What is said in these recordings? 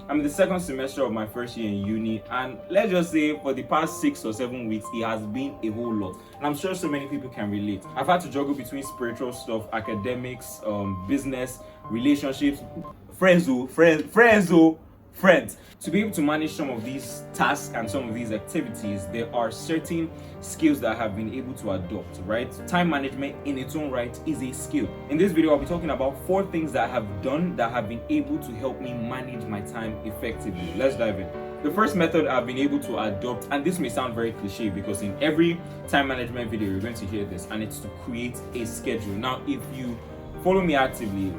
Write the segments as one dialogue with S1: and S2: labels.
S1: I'm in the second semester of my first year in uni, and let's just say for the past 6 or 7 weeks, it has been a whole lot. And I'm sure so many people can relate. I've had to juggle between spiritual stuff, academics, business, relationships, friends. To be able to manage some of these tasks and some of these activities, there are certain skills that I have been able to adopt, right? Time management in its own right is a skill. In this video, I'll be talking about 4 things that I have done that have been able to help me manage my time effectively. Let's dive in. The first method I've been able to adopt, and this may sound very cliche because in every time management video, you're going to hear this, and it's to create a schedule. Now, if you follow me actively,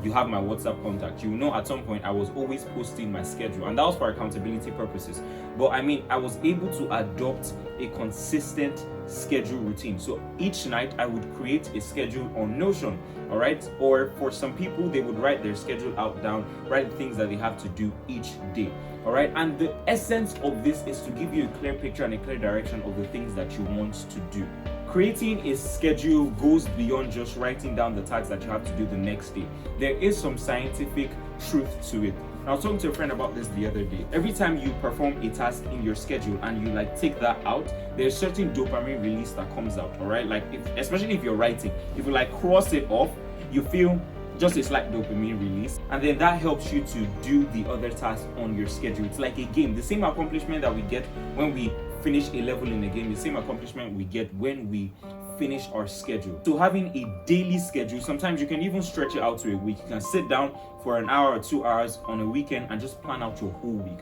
S1: you have my WhatsApp contact, you know at some point I was always posting my schedule, and that was for accountability purposes. But I was able to adopt a consistent schedule routine. So each night I would create a schedule on Notion, all right? Or for some people, they would write their schedule out down, write the things that they have to do each day, all right? And the essence of this is to give you a clear picture and a clear direction of the things that you want to do. Creating a schedule goes beyond just writing down the tasks that you have to do the next day. There is some scientific truth to it. I was talking to a friend about this the other day. Every time you perform a task in your schedule and you take that out, there's certain dopamine release that comes out, all right? Especially if you're writing, if you cross it off, you feel just a slight dopamine release, and then that helps you to do the other tasks on your schedule. It's like a game. The same accomplishment that we get when we finish a level in a game, the same accomplishment we get when we finish our schedule. So having a daily schedule, sometimes you can even stretch it out to a week. You can sit down for an hour or 2 hours on a weekend and just plan out your whole week.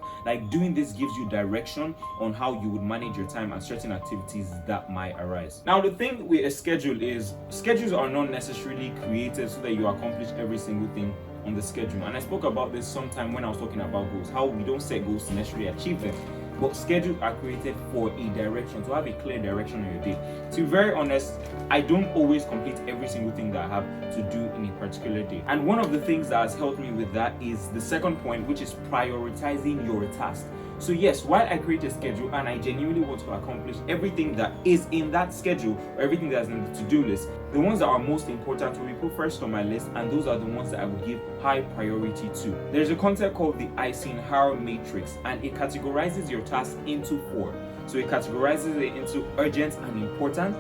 S1: Doing this gives you direction on how you would manage your time and certain activities that might arise. Now, the thing with a schedule is schedules are not necessarily created so that you accomplish every single thing on the schedule. And I spoke about this sometime when I was talking about goals, how we don't set goals to necessarily achieve them. But schedules are created for a direction, to have a clear direction on your day. To be very honest, I don't always complete every single thing that I have to do in a particular day. And one of the things that has helped me with that is the second point, which is prioritizing your task. So yes, while I create a schedule and I genuinely want to accomplish everything that is in that schedule, or everything that's in the to-do list, the ones that are most important will be put first on my list, and those are the ones that I would give high priority to. There's a concept called the Eisenhower matrix, and it categorizes your tasks into 4. So it categorizes it into urgent and important,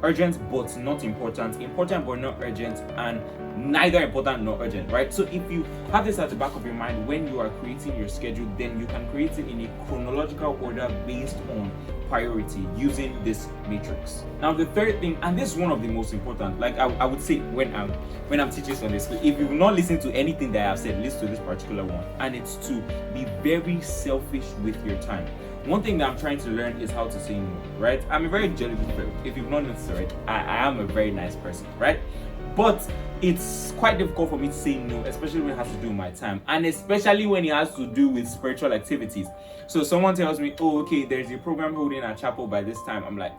S1: urgent but not important, important but not urgent, and neither important nor urgent, right? So if you have this at the back of your mind when you are creating your schedule, then you can create it in a chronological order based on priority using this matrix. Now, the third thing, and this is one of the most important, I would say when I'm teaching Sunday school, if you've not listened to anything that I have said, listen to this particular one, and it's to be very selfish with your time. One thing that I'm trying to learn is how to say no, right? I'm a very jolly person. If you've not noticed, right, I am a very nice person, right? But it's quite difficult for me to say no, especially when it has to do with my time, and especially when it has to do with spiritual activities. So someone tells me, oh, okay, there's a program holding at chapel by this time. I'm like,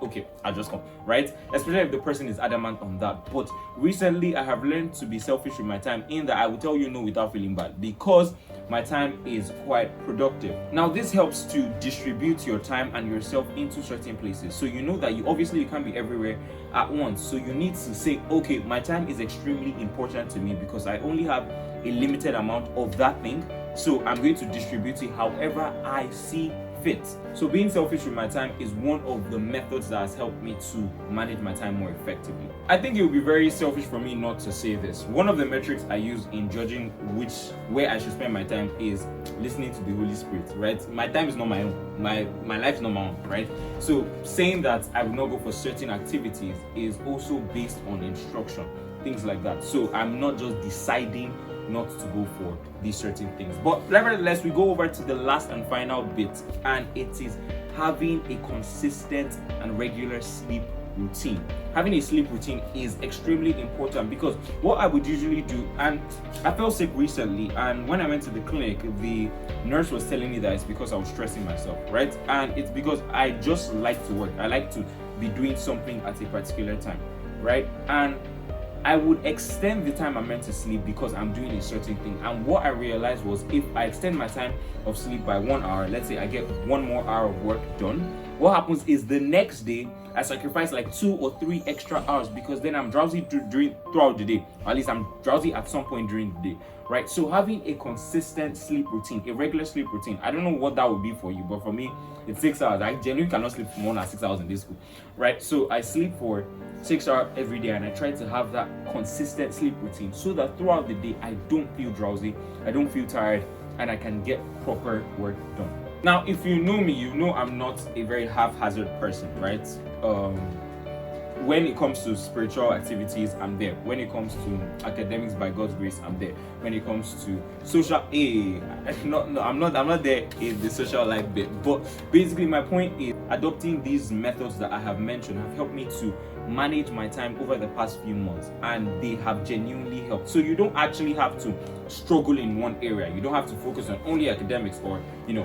S1: okay, I'll just come, right? Especially if the person is adamant on that. But recently, I have learned to be selfish with my time, in that I will tell you no without feeling bad, because my time is quite productive. Now, this helps to distribute your time and yourself into certain places. So you know that you can't be everywhere at once. So you need to say, okay, my time is extremely important to me because I only have a limited amount of that thing. So I'm going to distribute it however I see fit. So being selfish with my time is one of the methods that has helped me to manage my time more effectively. I think it would be very selfish for me not to say this. One of the metrics I use in judging where I should spend my time is listening to the Holy Spirit, right? My time is not my own. My life is not my own, right? So saying that I will not go for certain activities is also based on instruction, things like that. So I'm not just deciding not to go for these certain things. But nevertheless, we go over to the last and final bit, and it is having a consistent and regular sleep routine. Having a sleep routine is extremely important, because what I would usually do, and I fell sick recently, and when I went to the clinic, the nurse was telling me that it's because I was stressing myself, right? And it's because I just like to work. I like to be doing something at a particular time, right? And I would extend the time I'm meant to sleep because I'm doing a certain thing. And what I realized was, if I extend my time of sleep by 1 hour, let's say I get 1 more hour of work done, what happens is the next day I sacrifice like 2 or 3 extra hours because then I'm drowsy throughout the day. Or at least I'm drowsy at some point during the day, right? So having a consistent sleep routine, a regular sleep routine, I don't know what that would be for you, but for me, it's 6 hours. I genuinely cannot sleep for more than 6 hours in this school, right? So I sleep for 6 hours every day, and I try to have that consistent sleep routine so that throughout the day I don't feel drowsy, I don't feel tired, and I can get proper work done. Now, if you know me, you know I'm not a very haphazard person, right? When it comes to spiritual activities, I'm there. When it comes to academics, by God's grace, I'm there. When it comes to social, I'm not there in the social life bit. But basically, my point is adopting these methods that I have mentioned have helped me to manage my time over the past few months, and they have genuinely helped. So you don't actually have to struggle in one area. You don't have to focus on only academics or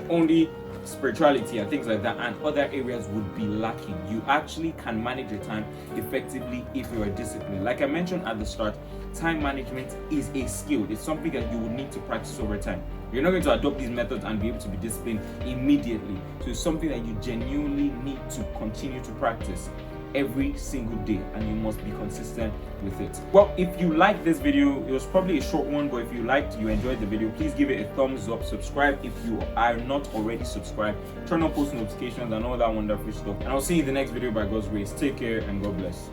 S1: only spirituality and things like that, and other areas would be lacking. You actually can manage your time effectively if you are disciplined. Like I mentioned at the start, time management is a skill. It's something that you will need to practice over time. You're not going to adopt these methods and be able to be disciplined immediately. So it's something that you genuinely need to continue to practice every single day, and you must be consistent with it. Well, if you like this video, it was probably a short one, but if you enjoyed the video, please give it a thumbs up. Subscribe if you are not already subscribed. Turn on post notifications and all that wonderful stuff. And I'll see you in the next video by God's grace. Take care and God bless.